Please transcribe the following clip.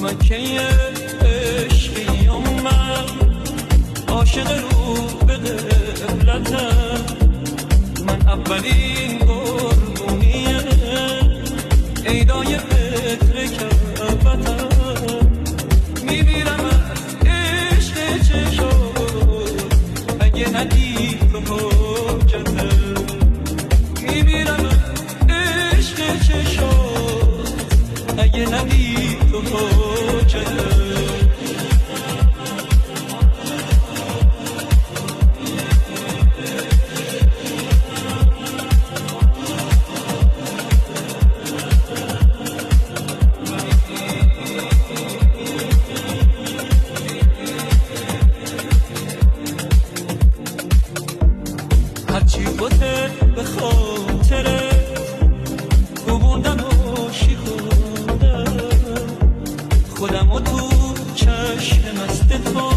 که عشقی من عاشق رو به قبلتم، من اولین قربونیه ایدای فکر کبتم، میمیرم از عشق چشم اگه ندید تو حجتم، میمیرم از عشق چشم اگه ندید تو حجتم. هرچی بوده به خاطره گبوندم و شیخوندم خودم و تو چشم مست تو